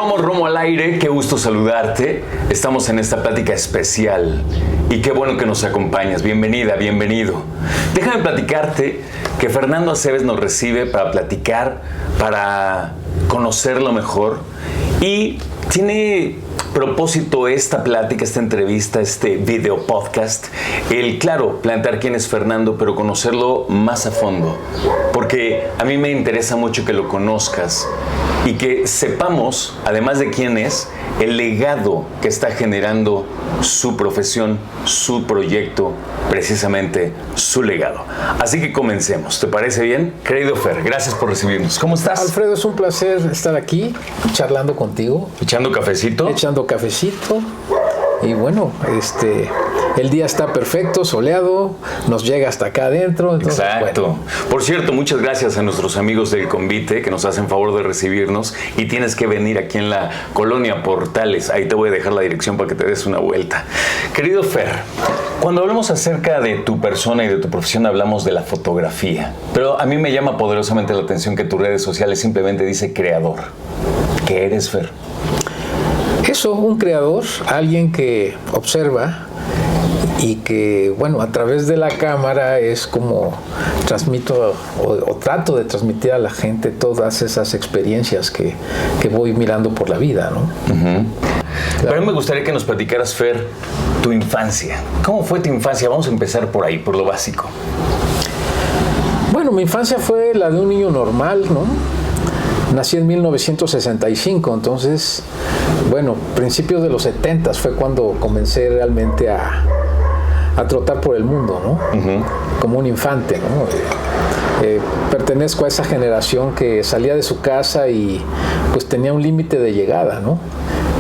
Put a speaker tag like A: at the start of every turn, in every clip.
A: Romo al aire, qué gusto saludarte. Estamos en esta plática especial y qué bueno que nos acompañas. Bienvenida, bienvenido. Déjame platicarte que Fernando Aceves nos recibe para platicar, para conocerlo mejor y tiene propósito esta plática, esta entrevista, este video podcast, el, claro, plantear quién es Fernando, pero conocerlo más a fondo, porque a mí me interesa mucho que lo conozcas y que sepamos, además de quién es, el legado que está generando su profesión, su proyecto, precisamente su legado. Así que comencemos, ¿te parece bien? Querido Fer, gracias por recibirnos. ¿Cómo estás?
B: Alfredo, es un placer estar aquí charlando contigo.
A: ¿Echando cafecito?
B: Echando cafecito. Y bueno, el día está perfecto, soleado, nos llega hasta acá adentro. Entonces,
A: exacto.
B: Bueno.
A: Por cierto, muchas gracias a nuestros amigos del Convite que nos hacen favor de recibirnos y tienes que venir aquí en la Colonia Portales. Ahí te voy a dejar la dirección para que te des una vuelta. Querido Fer, cuando hablamos acerca de tu persona y de tu profesión hablamos de la fotografía, pero a mí me llama poderosamente la atención que tus redes sociales simplemente dice creador. ¿Qué eres, Fer?
B: Eso, un creador, alguien que observa y que, bueno, a través de la cámara es como transmito o trato de transmitir a la gente todas esas experiencias que voy mirando por la vida, ¿no?
A: Uh-huh. Pero a mí me gustaría que nos platicaras, Fer, tu infancia. ¿Cómo fue tu infancia? Vamos a empezar por ahí, por lo básico.
B: Bueno, mi infancia fue la de un niño normal, ¿no? Nací en 1965, entonces, bueno, principios de los 70 fue cuando comencé realmente a trotar por el mundo, ¿no? Uh-huh. Como un infante, ¿no? Pertenezco a esa generación que salía de su casa y pues tenía un límite de llegada, ¿no?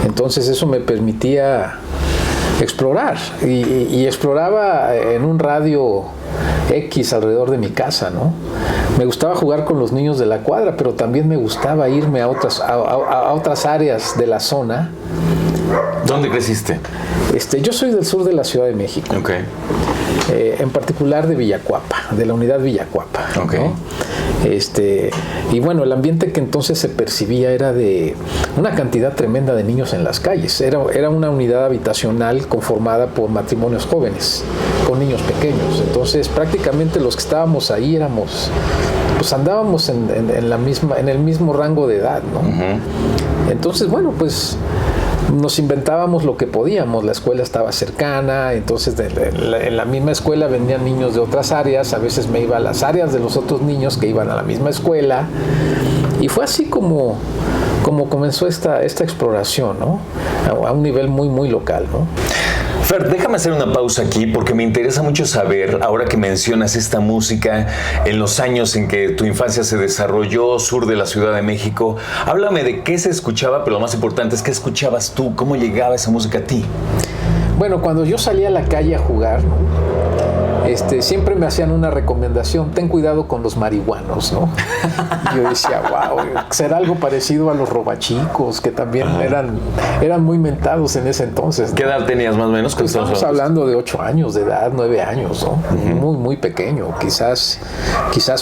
B: Entonces eso me permitía explorar y exploraba en un radio X alrededor de mi casa, ¿no? Me gustaba jugar con los niños de la cuadra, pero también me gustaba irme a otras áreas de la zona.
A: ¿Dónde creciste?
B: Yo soy del sur de la Ciudad de México.
A: Okay.
B: En particular de Villacuapa, de la unidad Villacuapa.
A: Okay.
B: ¿No? Y bueno, el ambiente que entonces se percibía era de una cantidad tremenda de niños en las calles. Era una unidad habitacional conformada por matrimonios jóvenes, con niños pequeños. Entonces, prácticamente los que estábamos ahí pues andábamos en el mismo rango de edad, ¿no? Uh-huh. Entonces, bueno, pues nos inventábamos lo que podíamos. La escuela estaba cercana, entonces en la misma escuela venían niños de otras áreas. A veces me iba a las áreas de los otros niños que iban a la misma escuela. Y fue así como comenzó esta exploración, ¿no? A un nivel muy, muy local, ¿no?
A: Fer, déjame hacer una pausa aquí porque me interesa mucho saber, ahora que mencionas esta música en los años en que tu infancia se desarrolló, sur de la Ciudad de México, háblame de qué se escuchaba, pero lo más importante es qué escuchabas tú, cómo llegaba esa música a ti.
B: Bueno, cuando yo salía a la calle a jugar, ¿no? Siempre me hacían una recomendación: ten cuidado con los marihuanos, ¿no? Yo decía, wow, será algo parecido a los robachicos, que también eran muy mentados en ese entonces, ¿no?
A: ¿Qué edad tenías más o menos?
B: Pues estamos hablando de 8 años de edad, 9 años, ¿no? Uh-huh. Muy, muy pequeño, quizás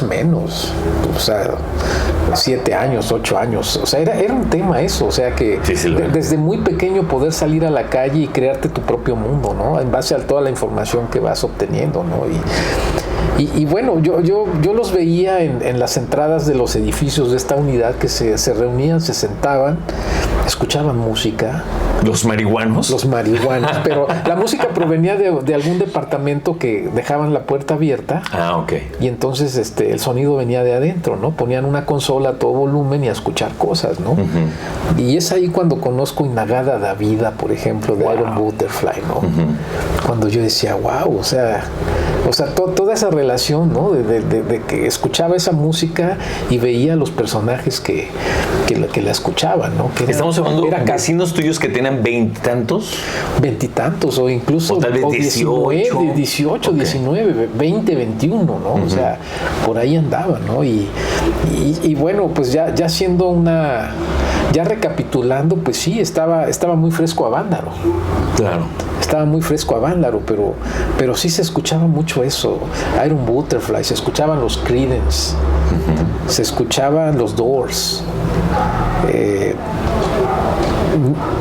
B: menos, o sea, 7 años, 8 años, o sea, era un tema eso, o sea que sí, desde muy pequeño poder salir a la calle y crearte tu propio mundo, ¿no? En base a toda la información que vas obteniendo, ¿no? Y bueno, yo los veía en las entradas de los edificios de esta unidad que se reunían, se sentaban, escuchaban música.
A: ¿Los marihuanos?
B: Los marihuanos, pero la música provenía de algún departamento que dejaban la puerta abierta.
A: Ah, ok.
B: Y entonces el sonido venía de adentro, ¿no? Ponían una consola a todo volumen y a escuchar cosas, ¿no? Uh-huh. Y es ahí cuando conozco Inagada da Vida, por ejemplo, de Iron Butterfly, ¿no? Uh-huh. Cuando yo decía, wow, o sea, toda esa relación, ¿no? De que escuchaba esa música y veía a los personajes que la escuchaban, ¿no?
A: Estamos hablando de vecinos tuyos que tienen veintitantos.
B: Veintitantos, o incluso
A: o tal vez
B: 18,
A: okay.
B: 19, 20, 21, ¿no? Uh-huh. O sea, por ahí andaban, ¿no? Y bueno, pues ya siendo ya recapitulando, pues sí, estaba muy fresco a Vándaro.
A: Claro.
B: Estaba muy fresco a Vándaro, pero sí se escuchaba mucho eso. Iron Butterfly, se escuchaban los Creedence, se escuchaban los Doors.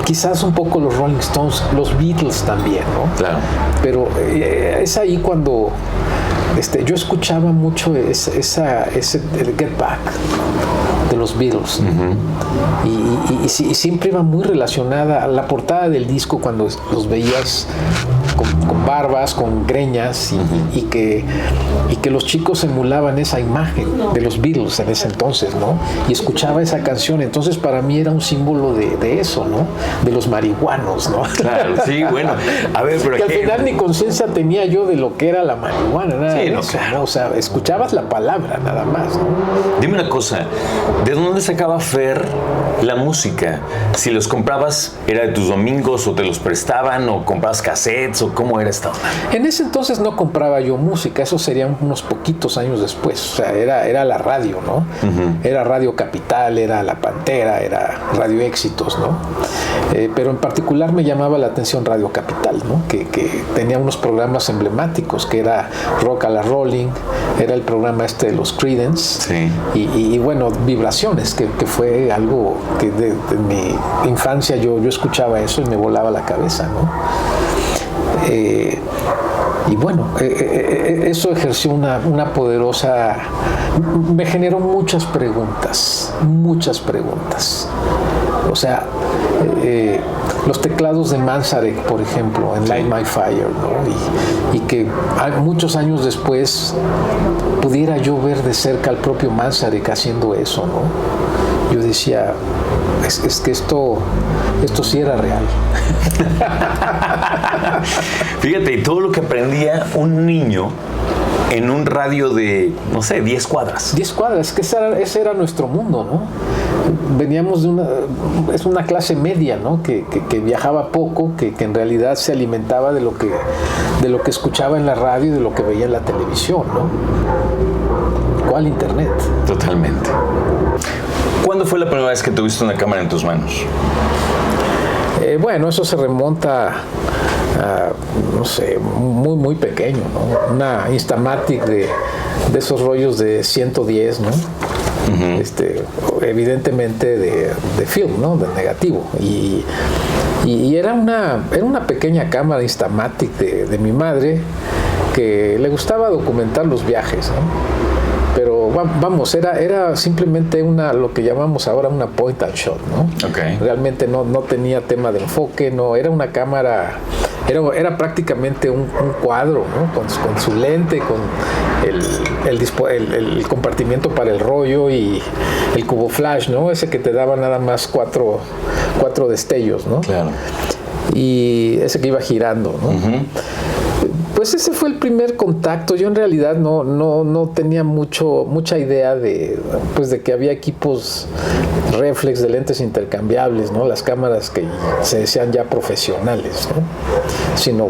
B: quizás un poco los Rolling Stones, los Beatles también, ¿no?
A: Claro.
B: Pero es ahí cuando yo escuchaba mucho el Get Back de los Beatles. Y siempre iba muy relacionada a la portada del disco cuando los veías con barbas, con greñas y que los chicos emulaban esa imagen de los Beatles en ese entonces, ¿no? Y escuchaba esa canción, entonces para mí era un símbolo de eso, ¿no? De los marihuanos, ¿no?
A: Claro, sí, bueno, a ver, pero
B: que al final ni conciencia tenía yo de lo que era la marihuana, nada de eso, claro. ¿No? O sea, escuchabas la palabra nada más, ¿no?
A: Dime una cosa, ¿de dónde sacaba Fer la música? Si los comprabas, ¿era de tus domingos o te los prestaban o comprabas cassettes o cómo era esta onda?
B: En ese entonces no compraba yo música, eso serían unos poquitos años después, o sea, era la radio, ¿no? Era Radio Capital, era La Pantera, era Radio Éxitos, ¿no? Pero en particular me llamaba la atención Radio Capital, ¿no? Que tenía unos programas emblemáticos, que era Rock a la Rolling, era el programa de los Creedence,
A: sí.
B: y bueno, Vibraciones, que fue algo que de mi infancia yo escuchaba eso y me volaba la cabeza, ¿no? Y bueno, eso ejerció una poderosa... Me generó muchas preguntas. O sea, los teclados de Manzarek, por ejemplo, en Light My Fire, ¿no? Y que muchos años después pudiera yo ver de cerca al propio Manzarek haciendo eso, ¿no? Yo decía, es que esto sí era real.
A: Fíjate, y todo lo que aprendía un niño en un radio de, no sé, 10 cuadras.
B: 10 cuadras, que ese era nuestro mundo, ¿no? Veníamos de una clase media, ¿no? Que viajaba poco, que en realidad se alimentaba de lo que escuchaba en la radio y de lo que veía en la televisión, ¿no? ¿Cuál internet?
A: Totalmente. ¿Cuándo fue la primera vez que tuviste una cámara en tus manos?
B: Bueno, eso se remonta a, no sé, muy pequeño, ¿no? Una Instamatic de esos rollos de 110, ¿no? Evidentemente de film, ¿no? De negativo. Y era una pequeña cámara Instamatic de mi madre que le gustaba documentar los viajes, ¿no? Pero vamos, era simplemente lo que llamamos ahora una point and shot, ¿no?
A: Okay.
B: Realmente no tenía tema de enfoque, no, era una cámara, era prácticamente un cuadro, ¿no? Con su lente, con el compartimiento para el rollo y el cubo flash, ¿no? Ese que te daba nada más cuatro destellos, ¿no?
A: Claro.
B: Y ese que iba girando, ¿no? Pues ese fue el primer contacto. Yo en realidad no tenía mucha idea de que había equipos reflex de lentes intercambiables, ¿no? Las cámaras que se decían ya profesionales, ¿no? Sino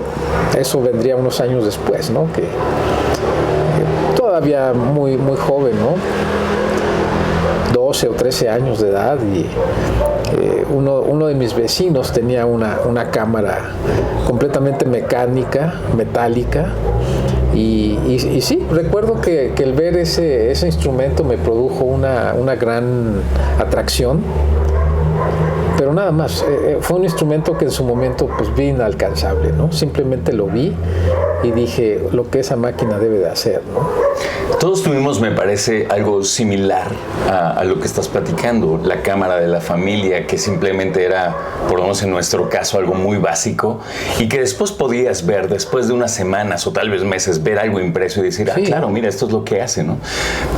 B: eso vendría unos años después, ¿no? Que todavía muy joven, ¿no? 12 o 13 años de edad y uno de mis vecinos tenía una cámara completamente mecánica, metálica y sí, recuerdo que el ver ese instrumento me produjo una gran atracción, pero nada más, fue un instrumento que en su momento pues vi inalcanzable, ¿no? Simplemente lo vi y dije lo que esa máquina debe de hacer, ¿no?
A: Todos tuvimos, me parece, algo similar a lo que estás platicando, la cámara de la familia, que simplemente era, por lo menos en nuestro caso, algo muy básico y que después podías ver, después de unas semanas o tal vez meses, ver algo impreso y decir, sí, claro, mira, esto es lo que hace, ¿no?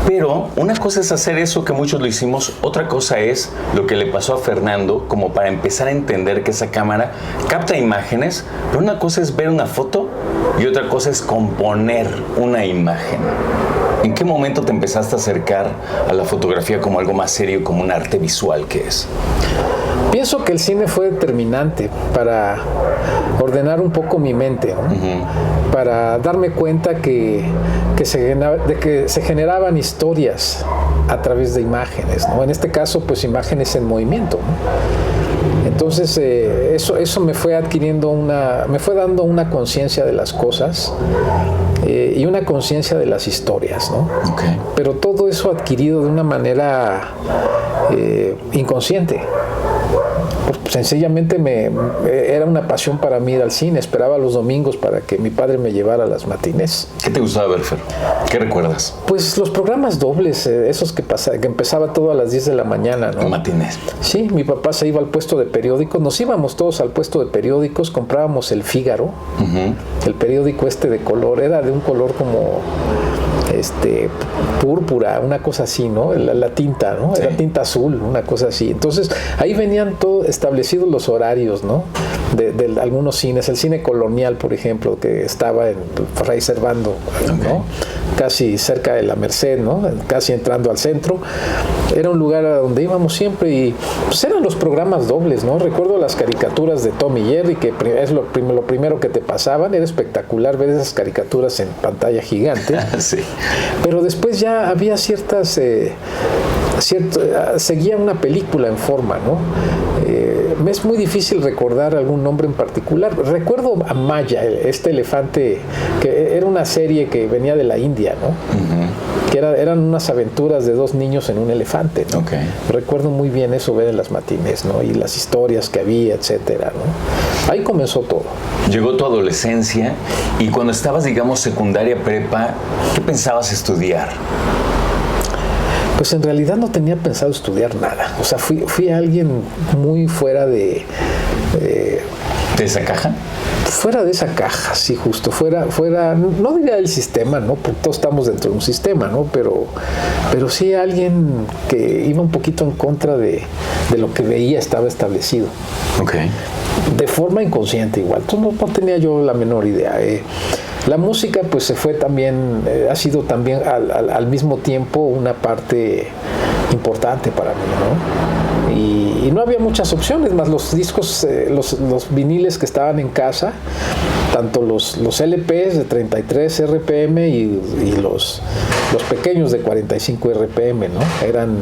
A: Pero una cosa es hacer eso, que muchos lo hicimos, otra cosa es lo que le pasó a Fernando, como para empezar a entender que esa cámara capta imágenes, pero una cosa es ver una foto y otra cosa es componer una imagen. ¿En qué momento te empezaste a acercar a la fotografía como algo más serio, como un arte visual que es?
B: Pienso que el cine fue determinante para ordenar un poco mi mente, ¿no? Para darme cuenta que se generaban historias a través de imágenes, ¿no? En este caso, pues imágenes en movimiento, ¿no? Entonces, eso me fue dando una conciencia de las cosas y una conciencia de las historias, ¿no?
A: Okay.
B: Pero todo eso adquirido de una manera inconsciente. sencillamente era una pasión para mí ir al cine. Esperaba los domingos para que mi padre me llevara a las matinés.
A: ¿Qué te gustaba ver, Fer? ¿Qué recuerdas?
B: Pues los programas dobles, esos que empezaba todo a las 10 de la mañana, ¿no?
A: Matinés.
B: Sí, mi papá se iba al puesto de periódicos. Nos íbamos todos al puesto de periódicos, comprábamos el Fígaro, el periódico de color, era de un color como púrpura, una cosa así, ¿no? La tinta, ¿no? Sí. Era tinta azul, una cosa así. Entonces, ahí venían todos establecidos los horarios, ¿no? De algunos cines. El cine colonial, por ejemplo, que estaba en Fray Servando, ¿no? Casi cerca de la Merced, ¿no? Casi entrando al centro. Era un lugar a donde íbamos siempre y pues eran los programas dobles, ¿no? Recuerdo las caricaturas de Tom y Jerry, que es lo primero que te pasaban. Era espectacular ver esas caricaturas en pantalla gigante.
A: Sí.
B: Pero después ya había seguía una película en forma, ¿no? Me es muy difícil recordar algún nombre en particular. Recuerdo a Maya, este elefante, que era una serie que venía de la India, ¿no? Que eran unas aventuras de dos niños en un elefante, ¿no? Recuerdo muy bien eso, ver en las matinés, ¿no? Y las historias que había, etcétera, ¿no? Ahí comenzó todo.
A: Llegó tu adolescencia y cuando estabas, digamos, secundaria, prepa, ¿qué pensabas estudiar?
B: Pues en realidad no tenía pensado estudiar nada. O sea, fui alguien muy fuera de
A: ¿De esa caja?
B: Fuera de esa caja, sí, justo. Fuera, no diría del sistema, ¿no? Porque todos estamos dentro de un sistema, ¿no? Pero sí alguien que iba un poquito en contra de lo que veía estaba establecido. De forma inconsciente igual. Entonces no tenía yo la menor idea. La música pues se fue también, ha sido también al mismo tiempo una parte importante para mí, ¿no? Y no había muchas opciones más los discos, los viniles que estaban en casa, tanto los LPs de 33 RPM y los pequeños de 45 RPM, ¿no? Eran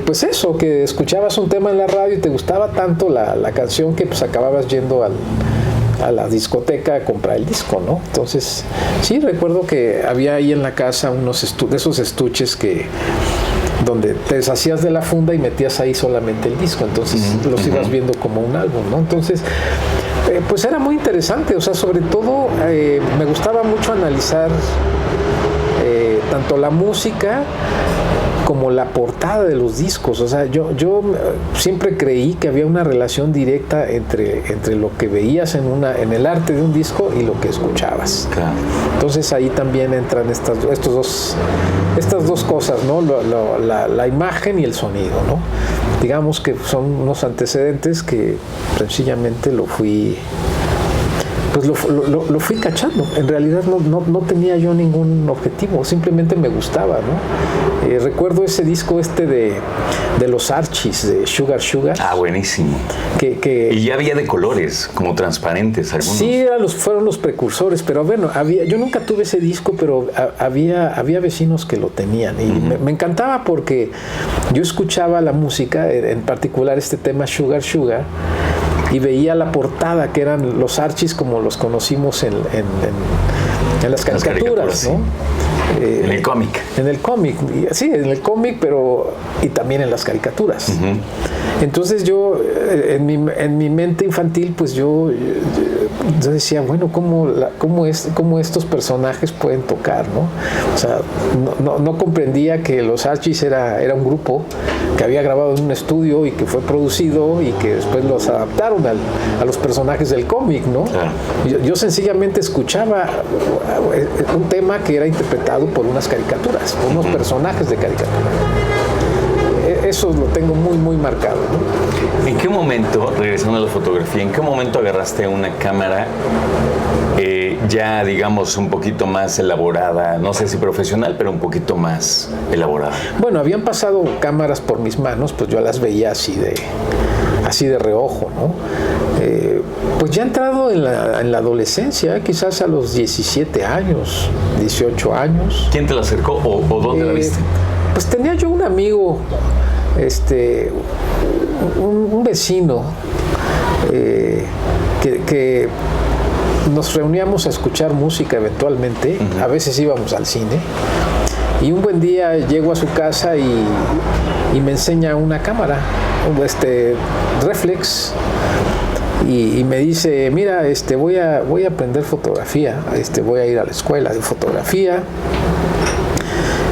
B: pues eso, que escuchabas un tema en la radio y te gustaba tanto la canción que pues acababas yendo a la discoteca a comprar el disco, ¿no? Entonces, sí, recuerdo que había ahí en la casa de esos estuches donde te deshacías de la funda y metías ahí solamente el disco, entonces los ibas viendo como un álbum, ¿no? Entonces, pues era muy interesante, o sea, sobre todo me gustaba mucho analizar tanto la música como la portada de los discos. O sea, yo siempre creí que había una relación directa entre lo que veías en el arte de un disco y lo que escuchabas.
A: Claro.
B: Entonces ahí también entran estas dos cosas, ¿no? La imagen y el sonido, ¿no? Digamos que son unos antecedentes que sencillamente lo fui cachando. En realidad no tenía yo ningún objetivo, simplemente me gustaba, ¿no? Recuerdo ese disco de los Archies, de Sugar Sugar.
A: Ah, buenísimo. Y ya había de colores, como transparentes algunos.
B: Sí, fueron los precursores, pero bueno, yo nunca tuve ese disco, pero había vecinos que lo tenían y me encantaba porque yo escuchaba la música, en particular este tema Sugar Sugar, y veía la portada, que eran los Archies como los conocimos en las caricaturas, ¿no?
A: En el cómic.
B: En el cómic, sí, en el cómic, pero y también en las caricaturas. Entonces yo, en mi mente infantil, pues yo decía, bueno, ¿cómo estos personajes pueden tocar, ¿no? O sea, no comprendía que los Archies era un grupo que había grabado en un estudio y que fue producido y que después los adaptaron a los personajes del cómic, ¿no? Claro. Yo sencillamente escuchaba un tema que era interpretado por unas caricaturas, por unos personajes de caricatura. Eso lo tengo muy, muy marcado, ¿no?
A: ¿En qué momento, regresando a la fotografía, en qué momento agarraste una cámara ya, digamos, un poquito más elaborada, no sé si profesional, pero un poquito más elaborada?
B: Bueno, habían pasado cámaras por mis manos, pues yo las veía así de reojo, ¿no? Pues ya entrado en la adolescencia, quizás a los 17 años, 18 años.
A: ¿Quién te la acercó o dónde la viste?
B: Pues tenía yo un amigo, un vecino, que nos reuníamos a escuchar música eventualmente, a veces íbamos al cine, Y un buen día llego a su casa y me enseña una cámara, reflex, y me dice, mira, voy a aprender fotografía, voy a ir a la escuela de fotografía.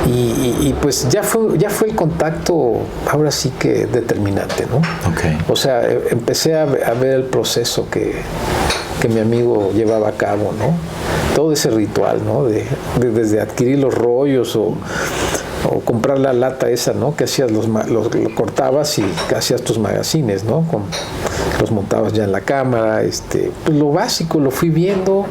B: Y pues ya fue el contacto, ahora sí que determinante, ¿no?
A: Okay.
B: O sea, empecé a ver el proceso que mi amigo llevaba a cabo, ¿no? Todo ese ritual, ¿no? Desde adquirir los rollos o comprar la lata esa, ¿no? Que hacías lo cortabas y hacías tus magazines, ¿no? Los montabas ya en la cámara, pues lo básico lo fui viendo.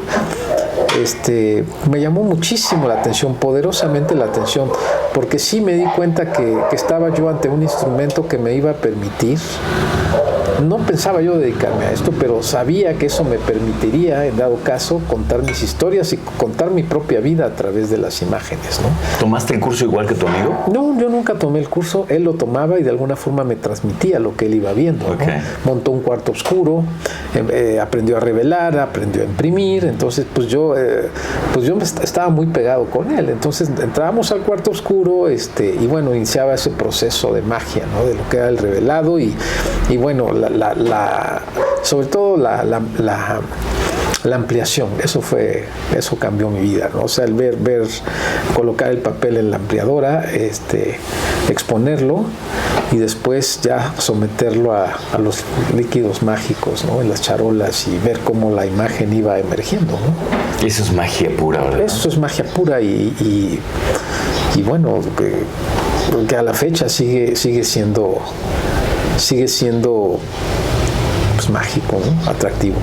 B: Me llamó muchísimo la atención, poderosamente la atención, porque sí me di cuenta que estaba yo ante un instrumento que me iba a permitir. No pensaba yo dedicarme a esto, pero sabía que eso me permitiría, en dado caso, contar mis historias y contar mi propia vida a través de las imágenes, ¿no?
A: ¿Tomaste el curso igual que tu amigo?
B: No, yo nunca tomé el curso. Él lo tomaba y de alguna forma me transmitía lo que él iba viendo, ¿no?
A: Okay.
B: Montó un cuarto oscuro, aprendió a revelar, aprendió a imprimir. Entonces, pues yo estaba muy pegado con él. Entonces, entrábamos al cuarto oscuro, y bueno, iniciaba ese proceso de magia, ¿no? De lo que era el revelado y bueno, sobre todo la ampliación, eso cambió mi vida, ¿no? O sea, el ver, colocar el papel en la ampliadora, exponerlo y después ya someterlo a los líquidos mágicos, ¿no? En las charolas y ver cómo la imagen iba emergiendo, ¿no?
A: Eso es magia pura, ¿verdad?
B: Eso es magia pura y bueno, que a la fecha sigue siendo pues mágico, ¿no? Atractivo.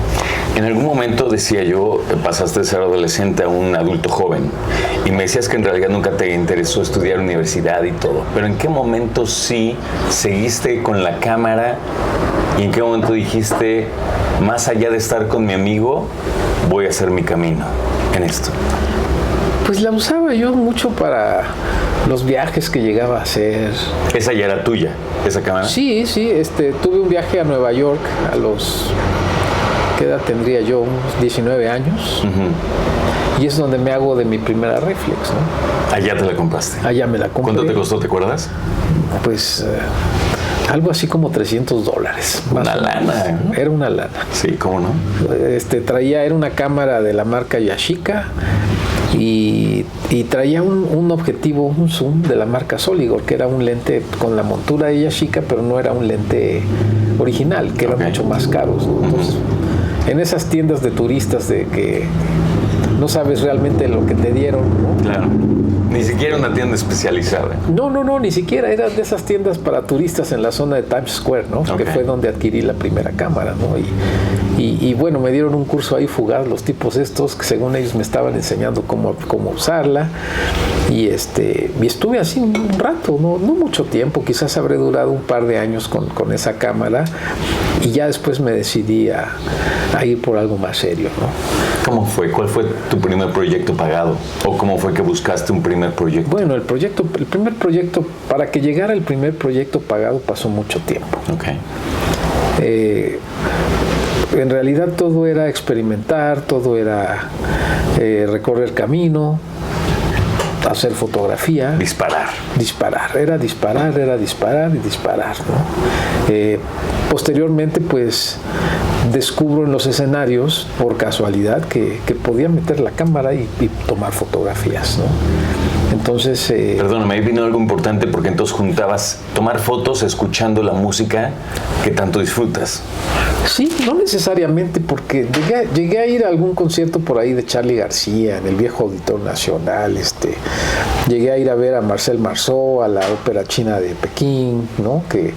A: En algún momento, decía yo, pasaste de ser adolescente a un adulto joven y me decías que en realidad nunca te interesó estudiar universidad y todo, pero ¿en qué momento sí seguiste con la cámara y en qué momento dijiste, más allá de estar con mi amigo, voy a hacer mi camino en esto?
B: Pues la usaba yo mucho para los viajes que llegaba a hacer.
A: ¿Esa ya era tuya, esa cámara?
B: Sí, tuve un viaje a Nueva York ¿qué edad tendría yo? Unos 19 años. Uh-huh. Y es donde me hago de mi primera reflex, ¿no?
A: ¿Allá te la compraste?
B: Allá me la compré.
A: ¿Cuánto te costó, te acuerdas?
B: Pues algo así como $300.
A: Una lana.
B: Era una lana.
A: Sí, ¿cómo no?
B: Era una cámara de la marca Yashica y traía un objetivo, un zoom de la marca Soligor, que era un lente con la montura de Yashica, pero no era un lente original, que eran mucho más caros, ¿no? Entonces, en esas tiendas de turistas de que no sabes realmente lo que te dieron, ¿no? Claro.
A: Ni siquiera una tienda especializada.
B: No, ni siquiera. Eran de esas tiendas para turistas en la zona de Times Square, ¿no? Okay. Que fue donde adquirí la primera cámara, ¿no? Y bueno, me dieron un curso ahí fugaz, los tipos estos, que según ellos me estaban enseñando cómo usarla. Y estuve así un rato, no mucho tiempo, quizás habré durado un par de años con esa cámara. Y ya después me decidí a ir por algo más serio, ¿no?
A: ¿Cómo fue? ¿Cuál fue tu primer proyecto pagado? ¿O cómo fue que buscaste un primer proyecto?
B: Bueno, el primer proyecto, para que llegara el primer proyecto pagado pasó mucho tiempo.
A: Okay.
B: En realidad todo era experimentar, todo era recorrer camino, hacer fotografía.
A: Disparar.
B: Era disparar y disparar, ¿no? Posteriormente, pues, descubro en los escenarios, por casualidad, que podía meter la cámara y tomar fotografías, ¿no? Entonces...
A: Perdóname, ahí vino algo importante, porque entonces juntabas tomar fotos escuchando la música que tanto disfrutas.
B: Sí, no necesariamente, porque llegué a ir a algún concierto por ahí de Charly García en el viejo Auditorio Nacional. Llegué a ir a ver a Marcel Marceau, a la ópera china de Pekín, ¿no? Que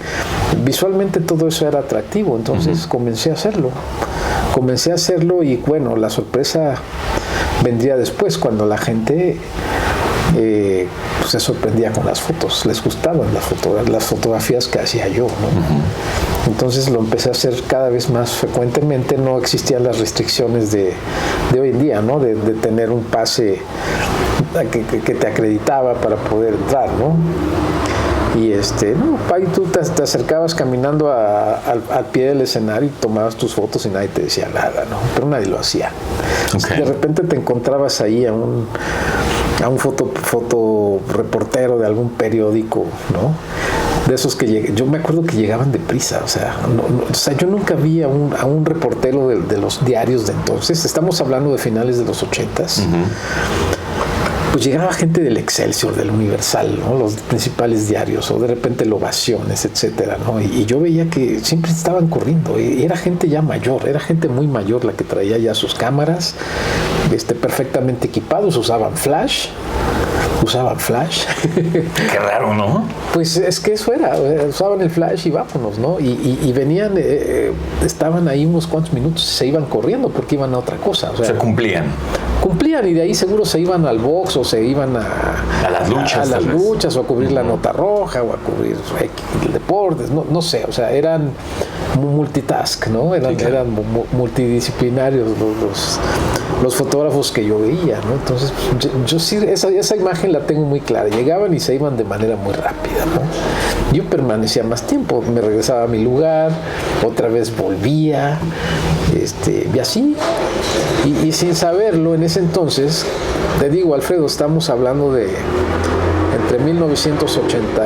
B: visualmente todo eso era atractivo, entonces comencé a hacerlo y bueno, la sorpresa vendría después, cuando la gente pues se sorprendía con las fotos, les gustaban las fotografías que hacía yo, ¿no? Entonces lo empecé a hacer cada vez más frecuentemente. No existían las restricciones de hoy en día, ¿no? De tener un pase que te acreditaba para poder entrar, ¿no? Y ahí tú te acercabas caminando al pie del escenario y tomabas tus fotos y nadie te decía nada, ¿no? Pero nadie lo hacía.
A: Okay.
B: De repente te encontrabas ahí a un fotoreportero de algún periódico, ¿no? De esos que yo me acuerdo que llegaban deprisa, o sea, yo nunca vi a un reportero de los diarios de entonces, estamos hablando de finales de los 80s, pues llegaba gente del Excelsior, del Universal, ¿no? Los principales diarios, o de repente el Ovaciones, etcétera, ¿no? Y yo veía que siempre estaban corriendo, y era gente ya mayor, era gente muy mayor la que traía ya sus cámaras, perfectamente equipados, usaban flash.
A: Qué raro, ¿no?
B: Pues es que eso era, usaban el flash y vámonos, ¿no? Y venían, estaban ahí unos cuantos minutos y se iban corriendo porque iban a otra cosa. O sea,
A: cumplían
B: y de ahí seguro se iban al box o se iban a
A: las luchas.
B: A las luchas o a cubrir la nota roja o a cubrir deportes, no sé, o sea, eran multitask, ¿no? Eran multidisciplinarios los fotógrafos que yo veía, ¿no? Entonces, yo sí, esa imagen la tengo muy clara. Llegaban y se iban de manera muy rápida, ¿no? Yo permanecía más tiempo, me regresaba a mi lugar, otra vez volvía, y así. Y sin saberlo, en ese entonces, te digo, Alfredo, estamos hablando de entre 1980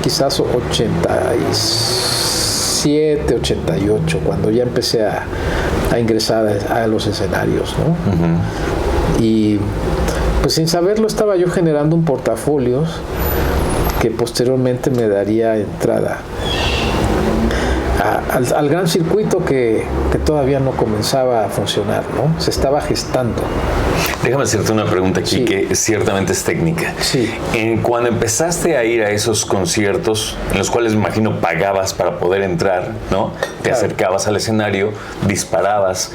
B: quizás 87, 88, cuando ya empecé a ingresar a los escenarios, ¿no? Uh-huh. Y pues sin saberlo estaba yo generando un portafolio que posteriormente me daría entrada al gran circuito que todavía no comenzaba a funcionar, ¿no? Se estaba gestando.
A: Déjame hacerte una pregunta aquí, sí, que ciertamente es técnica.
B: Sí.
A: Cuando empezaste a ir a esos conciertos, en los cuales me imagino pagabas para poder entrar, ¿no? Te acercabas al escenario, disparabas.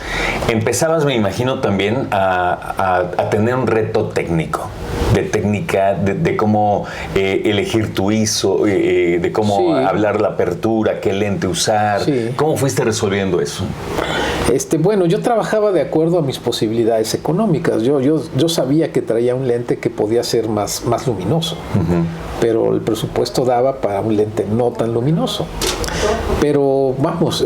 A: Empezabas, me imagino, también a tener un reto técnico, de técnica, de cómo elegir tu ISO, de cómo hablar la apertura, qué lente usar. Sí. ¿Cómo fuiste resolviendo eso?
B: Bueno, yo trabajaba de acuerdo a mis posibilidades económicas. Yo sabía que traía un lente que podía ser más luminoso, uh-huh, pero el presupuesto daba para un lente no tan luminoso. Pero vamos,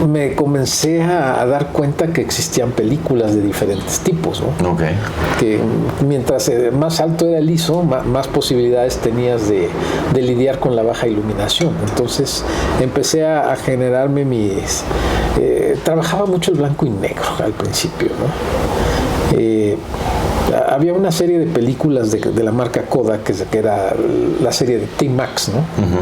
B: me comencé a dar cuenta que existían películas de diferentes tipos, ¿no?
A: Okay.
B: Que mientras más alto era el ISO, más posibilidades tenías de lidiar con la baja iluminación. Entonces empecé a generarme trabajaba mucho el blanco y negro al principio, ¿no? Había una serie de películas de la marca Kodak que era la serie de T-Max, ¿no? Uh-huh.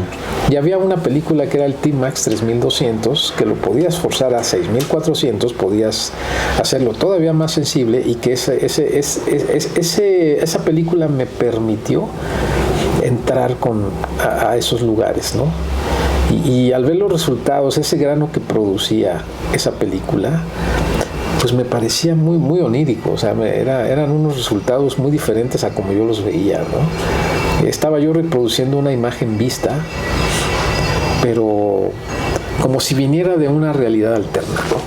B: Y había una película que era el T-Max 3200, que lo podías forzar a 6400, podías hacerlo todavía más sensible, y que esa película me permitió entrar a esos lugares, ¿no? Y al ver los resultados, ese grano que producía esa película, pues me parecía muy, muy onírico. O sea, eran unos resultados muy diferentes a como yo los veía, ¿no? Estaba yo reproduciendo una imagen vista, pero como si viniera de una realidad alterna, ¿no?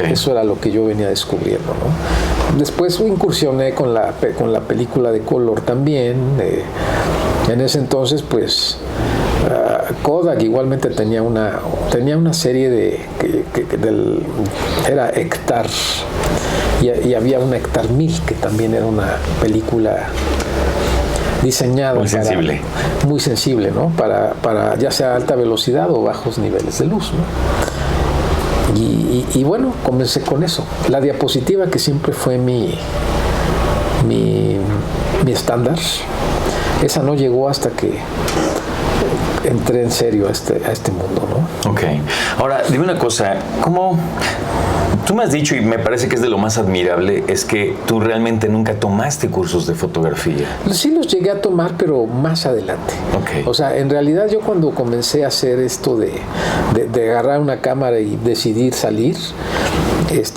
B: Eso era lo que yo venía descubriendo, ¿no? Después incursioné con la película de color también. En ese entonces, pues, Kodak igualmente tenía una serie era Hectar, y había una Hectar 1000 que también era una película diseñada muy sensible, ¿no? Para ya sea alta velocidad o bajos niveles de luz, ¿no? Y bueno, comencé con eso. La diapositiva, que siempre fue mi estándar, esa no llegó hasta que entré en serio a este mundo, ¿no?
A: Ok. Ahora, dime una cosa, ¿cómo? Tú me has dicho, y me parece que es de lo más admirable, es que tú realmente nunca tomaste cursos de fotografía.
B: Sí los llegué a tomar, pero más adelante.
A: Okay.
B: O sea, en realidad yo cuando comencé a hacer esto de agarrar una cámara y decidir salir,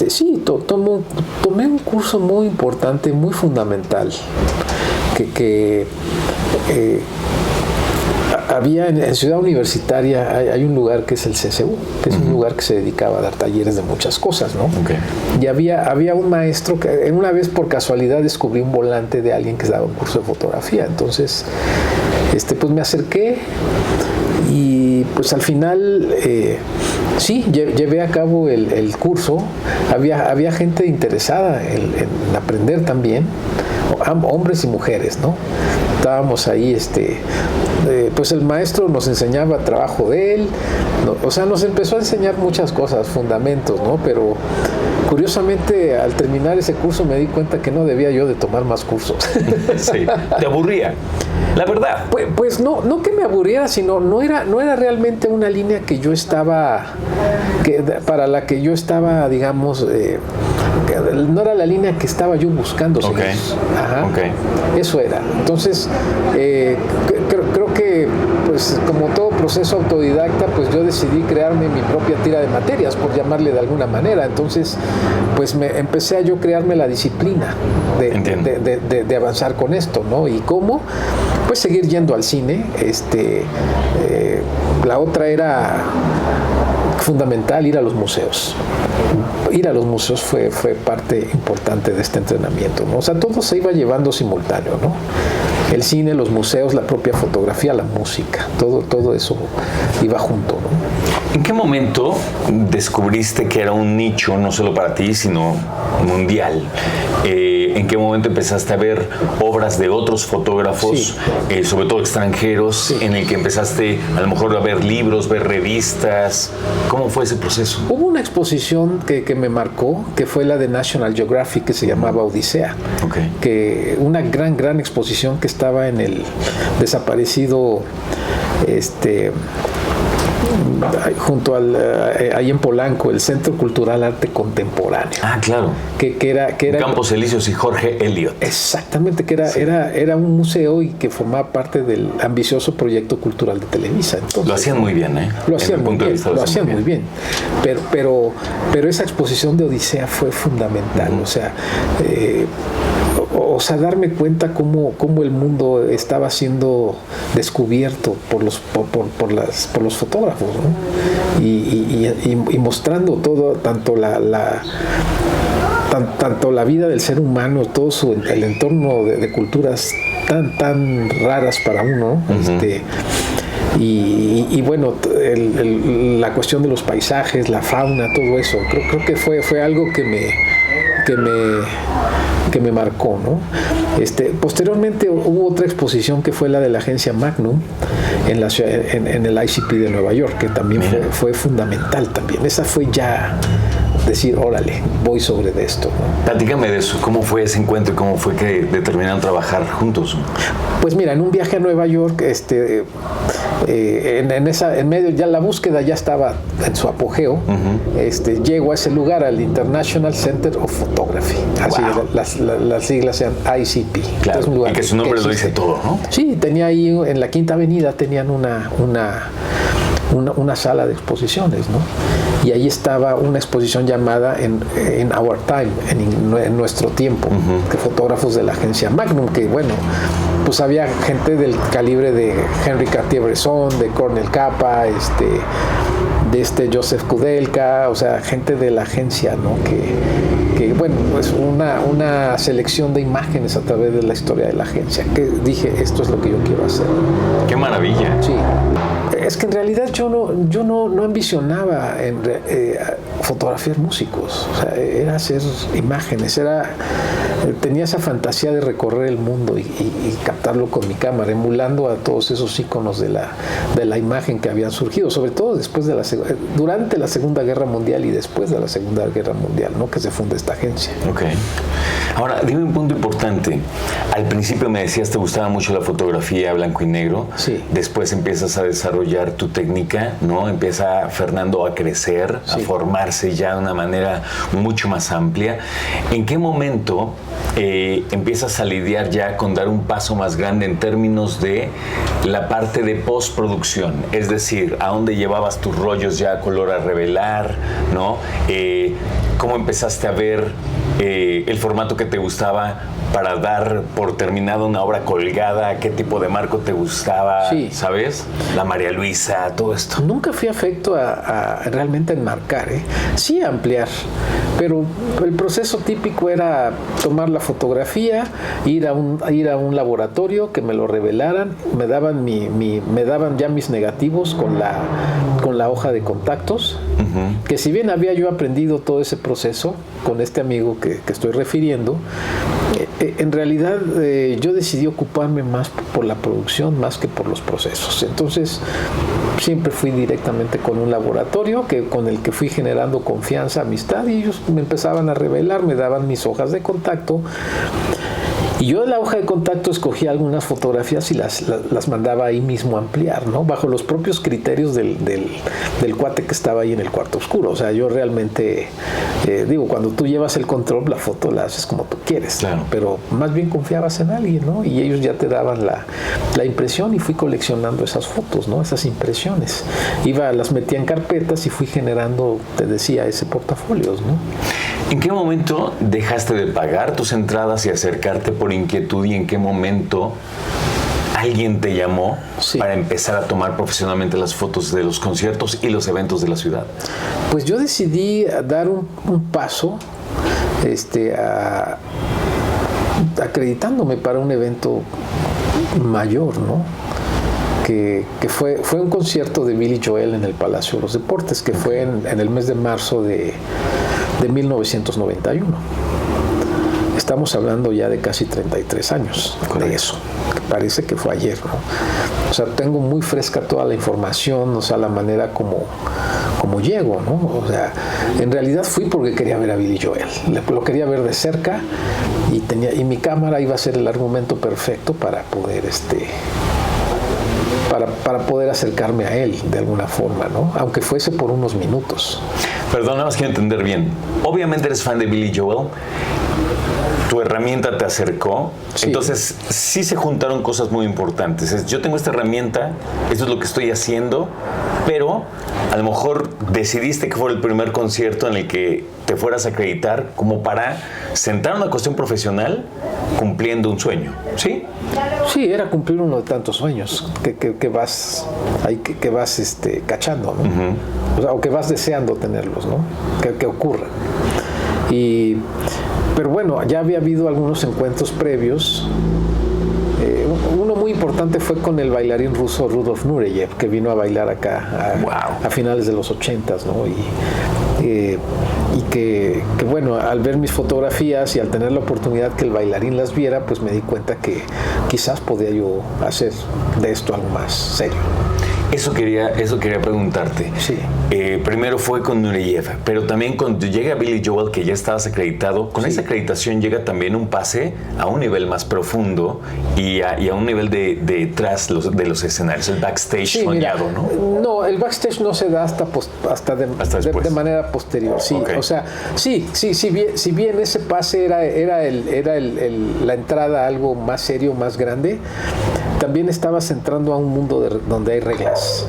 B: sí, tomé un curso muy importante, muy fundamental, que había en Ciudad Universitaria hay un lugar que es el CCU, que es un lugar que se dedicaba a dar talleres de muchas cosas, ¿no?
A: Okay.
B: Y había un maestro que una vez por casualidad descubrí un volante de alguien que daba un curso de fotografía. Entonces, pues me acerqué y pues al final sí, llevé a cabo el curso. Había gente interesada en aprender también, hombres y mujeres, ¿no? Estábamos ahí, pues el maestro nos enseñaba trabajo de él, o sea, nos empezó a enseñar muchas cosas, fundamentos, ¿no? Pero curiosamente, al terminar ese curso me di cuenta que no debía yo de tomar más cursos.
A: Sí, te aburría, la verdad.
B: Pues no que me aburriera, sino no era realmente una línea que yo estaba, para la que yo estaba, digamos, no era la línea que estaba yo buscando.
A: Okay.
B: Ajá.
A: Okay.
B: Eso era. Entonces, creo que, pues, como todo proceso autodidacta, pues yo decidí crearme mi propia tira de materias, por llamarle de alguna manera. Entonces, pues empecé a yo crearme la disciplina de avanzar con esto, ¿no? ¿Y cómo? Pues seguir yendo al cine. La otra era fundamental, ir a los museos. Ir a los museos fue parte importante de este entrenamiento, ¿no? O sea, todo se iba llevando simultáneo, ¿no? El cine, los museos, la propia fotografía, la música, todo eso iba junto, ¿no?
A: ¿En qué momento descubriste que era un nicho, no solo para ti, sino mundial? ¿En qué momento empezaste a ver obras de otros fotógrafos, sí, sobre todo extranjeros, sí, en el que empezaste a lo mejor a ver libros, ver revistas? ¿Cómo fue ese proceso?
B: Hubo una exposición que me marcó, que fue la de National Geographic, que se llamaba Odisea. Okay. Que una gran exposición que estaba en el desaparecido junto ahí en Polanco, el Centro Cultural Arte Contemporáneo.
A: Ah, claro.
B: Que era
A: Campos Elíseos y Jorge Elliot.
B: Exactamente, que era un museo y que formaba parte del ambicioso proyecto cultural de Televisa. Entonces,
A: lo hacían muy bien, ¿eh?
B: Lo hacían muy bien. Pero esa exposición de Odisea fue fundamental. O sea, darme cuenta cómo el mundo estaba siendo descubierto por los fotógrafos, ¿no? Y mostrando todo, tanto la vida del ser humano, todo el entorno de culturas tan raras para uno, uh-huh. Y bueno, la cuestión de los paisajes, la fauna, todo eso, creo que fue algo que me marcó, ¿no? Posteriormente hubo otra exposición que fue la de la agencia Magnum en el ICP de Nueva York, que también fue fundamental también. Esa fue ya decir, órale, voy sobre de esto, ¿no?
A: Platícame de eso, ¿cómo fue ese encuentro y cómo fue que determinaron trabajar juntos?
B: Pues mira, en un viaje a Nueva York, en medio ya la búsqueda ya estaba en su apogeo. Uh-huh. Llego a ese lugar, al International Center of Photography. Así wow. Las siglas sean ICP.
A: Claro, es un lugar y que su nombre lo dice todo, ¿no?
B: Sí, tenía ahí en la Quinta Avenida tenían una sala de exposiciones, ¿no? Y ahí estaba una exposición llamada In Our Time, en nuestro tiempo, uh-huh. que fotógrafos de la agencia Magnum, que bueno, pues había gente del calibre de Henry Cartier-Bresson, de Cornel Capa, de Joseph Kudelka, o sea, gente de la agencia, ¿no? Que bueno, pues una selección de imágenes a través de la historia de la agencia, que dije, esto es lo que yo quiero hacer.
A: ¡Qué maravilla!
B: Sí. Es que en realidad yo no ambicionaba fotografiar músicos, o sea, era hacer imágenes, tenía esa fantasía de recorrer el mundo y captarlo con mi cámara, emulando a todos esos íconos de la imagen que habían surgido, sobre todo durante la Segunda Guerra Mundial y después de la Segunda Guerra Mundial, ¿no? Que se funda esta agencia.
A: Okay. Ahora, dime un punto importante. Al principio me decías te gustaba mucho la fotografía blanco y negro. Sí. Después empiezas a desarrollar tu técnica, ¿no? Empieza Fernando a crecer, sí, a formarse ya de una manera mucho más amplia. ¿En qué momento empiezas a lidiar ya con dar un paso más grande en términos de la parte de postproducción? Es decir, ¿a dónde llevabas tus rollos ya a color a revelar, ¿no? ¿Cómo empezaste a ver el formato que te gustaba para dar por terminada una obra colgada? ¿Qué tipo de marco te gustaba?
B: Sí.
A: ¿Sabes? La María Luisa, todo esto.
B: Nunca fui afecto a realmente enmarcar, ¿eh? Sí a ampliar, pero el proceso típico era tomar la fotografía, ir a un laboratorio, que me lo revelaran, me daban ya mis negativos con la hoja de contactos, que si bien había yo aprendido todo ese proceso con este amigo que estoy refiriendo, en realidad yo decidí ocuparme más por la producción más que por los procesos. Entonces siempre fui directamente con un laboratorio con el que fui generando confianza, amistad, y ellos me empezaban a revelar, me daban mis hojas de contacto. Y yo de la hoja de contacto escogía algunas fotografías y las mandaba ahí mismo a ampliar, ¿no? Bajo los propios criterios del cuate que estaba ahí en el cuarto oscuro. O sea, yo realmente, cuando tú llevas el control, la foto la haces como tú quieres.
A: Claro.
B: Pero más bien confiabas en alguien, ¿no? Y ellos ya te daban la impresión, y fui coleccionando esas fotos, ¿no? Esas impresiones. Las metía en carpetas y fui generando, te decía, ese portafolios, ¿no?
A: ¿En qué momento dejaste de pagar tus entradas y acercarte por inquietud, y en qué momento alguien te llamó para empezar a tomar profesionalmente las fotos de los conciertos y los eventos de la ciudad?
B: Pues yo decidí dar un paso acreditándome para un evento mayor, ¿no? Que fue un concierto de Billy Joel en el Palacio de los Deportes, que fue en el mes de marzo de 1991. Estamos hablando ya de casi 33 años de eso. Parece que fue ayer, ¿no? O sea, tengo muy fresca toda la información, o sea, la manera como llego, ¿no? O sea, en realidad fui porque quería ver a Billy Joel. Lo quería ver de cerca, y mi cámara iba a ser el argumento perfecto para poder para poder acercarme a él de alguna forma, ¿no? Aunque fuese por unos minutos.
A: Perdón, nada más quiero entender bien. Obviamente eres fan de Billy Joel. Tu herramienta te acercó.
B: Sí.
A: Entonces, sí se juntaron cosas muy importantes. Yo tengo esta herramienta, esto es lo que estoy haciendo, pero a lo mejor decidiste que fuera el primer concierto en el que te fueras a acreditar como para sentar una cuestión profesional cumpliendo un sueño, ¿sí?
B: Sí, era cumplir uno de tantos sueños que vas cachando, ¿no? O sea, o que vas deseando tenerlos, ¿no? Que ocurran. Pero bueno, ya había habido algunos encuentros previos. Uno muy importante fue con el bailarín ruso Rudolf Nureyev, que vino a bailar acá a finales de los 80s, ¿no? Y que bueno, al ver mis fotografías y al tener la oportunidad que el bailarín las viera, pues me di cuenta que quizás podía yo hacer de esto algo más serio.
A: Eso quería preguntarte.
B: Sí.
A: Primero fue con Nureyev, pero también cuando llega Billy Joel, que ya estabas acreditado, con esa acreditación llega también un pase a un nivel más profundo y a un nivel de los escenarios, el backstage soñado,
B: mira,
A: ¿no?
B: No, el backstage no se da hasta de manera posterior. Sí, okay. O sea, si bien ese pase era la entrada a algo más serio, más grande, también estabas entrando a un mundo donde hay reglas.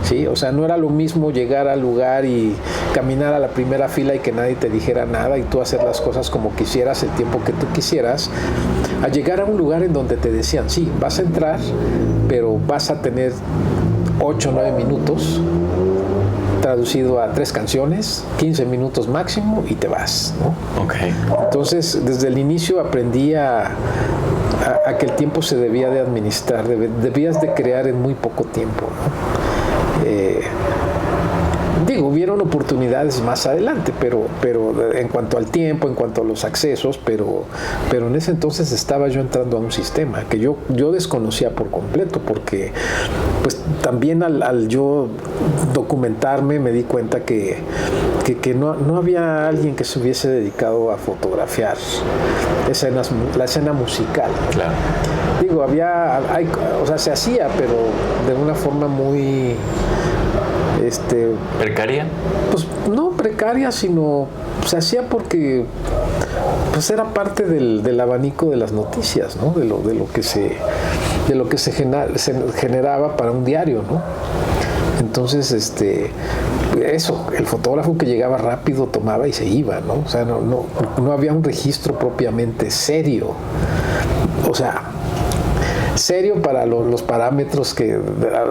B: ¿Sí? O sea, no era lo mismo llegar al lugar y caminar a la primera fila y que nadie te dijera nada y tú hacer las cosas como quisieras, el tiempo que tú quisieras, a llegar a un lugar en donde te decían, sí, vas a entrar, pero vas a tener 8 o 9 minutos traducido a 3 canciones, 15 minutos máximo y te vas, ¿no? Okay. Entonces, desde el inicio aprendí a que el tiempo se debía de administrar, debías de crear en muy poco tiempo, ¿no? Hubieron oportunidades más adelante, pero en cuanto al tiempo, en cuanto a los accesos, pero en ese entonces estaba yo entrando a un sistema que yo desconocía por completo, porque pues también al yo documentarme me di cuenta que no había alguien que se hubiese dedicado a fotografiar la escena musical.
A: Claro.
B: Se hacía, pero de una forma muy
A: ¿precaria?
B: Pues no precaria, sino se hacía porque pues era parte del abanico de las noticias, ¿no? De lo que se generaba para un diario, ¿no? Entonces, eso, el fotógrafo que llegaba rápido tomaba y se iba, ¿no? O sea, no había un registro propiamente serio. O sea, serio para los parámetros que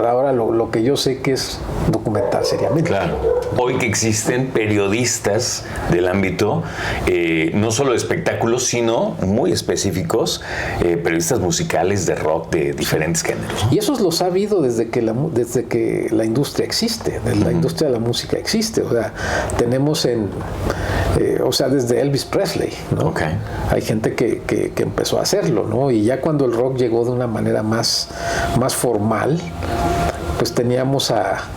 B: ahora lo que yo sé que es documentar seriamente.
A: Claro. Hoy que existen periodistas del ámbito, no solo de espectáculos, sino muy específicos, periodistas musicales de rock de diferentes géneros.
B: Y eso lo ha habido desde que la industria existe, desde la industria de la música existe. O sea, tenemos desde Elvis Presley, ¿no? Okay. Hay gente que empezó a hacerlo, ¿no? Y ya cuando el rock llegó de una manera más formal, pues teníamos a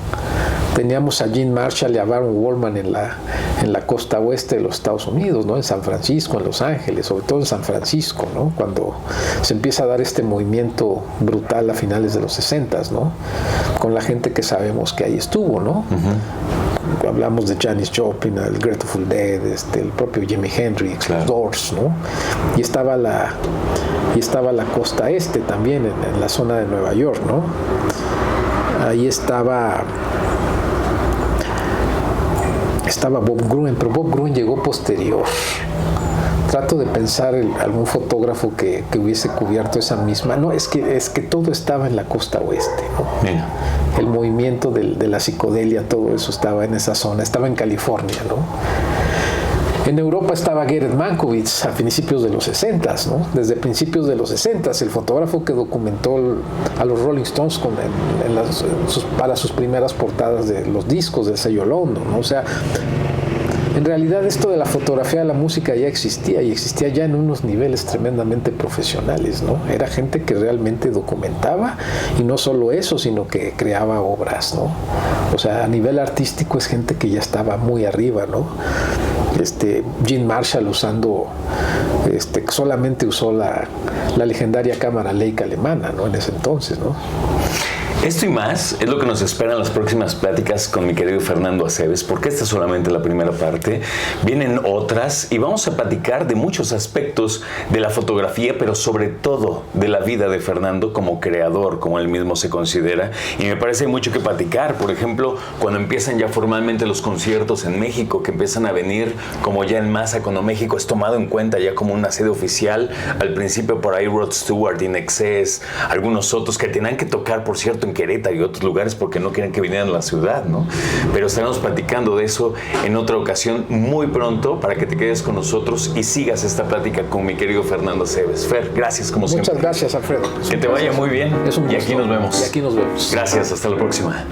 B: Gene Marshall y a Baron Wolfman en la costa oeste de los Estados Unidos, ¿no? En San Francisco, en Los Ángeles, sobre todo en San Francisco, ¿no? Cuando se empieza a dar este movimiento brutal a finales de los 60s, ¿no? Con la gente que sabemos que ahí estuvo, ¿no? Uh-huh. Hablamos de Janis Joplin, el Grateful Dead, el propio Jimi Hendrix, claro. Los Doors, ¿no? Y estaba la costa este también, en la zona de Nueva York, ¿no? Ahí estaba Bob Gruen, pero Bob Gruen llegó posterior. Trato de pensar algún fotógrafo que hubiese cubierto esa misma. No, es que todo estaba en la costa oeste, ¿no? Mira. El movimiento de la psicodelia, todo eso estaba en esa zona, estaba en California, ¿no? En Europa estaba Gerrit Mankiewicz a principios de los 60s, ¿no? Desde principios de los 60s, el fotógrafo que documentó a los Rolling Stones para sus primeras portadas de los discos del sello London, ¿no? O sea, en realidad esto de la fotografía de la música ya existía, y existía ya en unos niveles tremendamente profesionales, ¿no? Era gente que realmente documentaba, y no solo eso, sino que creaba obras, ¿no? O sea, a nivel artístico es gente que ya estaba muy arriba, ¿no? Gene Marshall solamente usó la legendaria cámara Leica alemana, ¿no? En ese entonces, ¿no?
A: Esto y más es lo que nos espera en las próximas pláticas con mi querido Fernando Aceves, porque esta es solamente la primera parte. Vienen otras y vamos a platicar de muchos aspectos de la fotografía, pero sobre todo de la vida de Fernando como creador, como él mismo se considera. Y me parece mucho que platicar. Por ejemplo, cuando empiezan ya formalmente los conciertos en México, que empiezan a venir como ya en masa, cuando México es tomado en cuenta ya como una sede oficial. Al principio por ahí Rod Stewart, In Excess, algunos otros que tenían que tocar, por cierto, en Querétaro y otros lugares porque no quieren que vinieran a la ciudad, ¿no? Pero estaremos platicando de eso en otra ocasión muy pronto, para que te quedes con nosotros y sigas esta plática con mi querido Fernando Aceves. Fer, gracias como siempre.
B: Muchas gracias, Alfredo.
A: Que te vaya muy bien.
B: Es un gusto.
A: Y aquí nos vemos.
B: Y aquí nos vemos.
A: Gracias, hasta la próxima.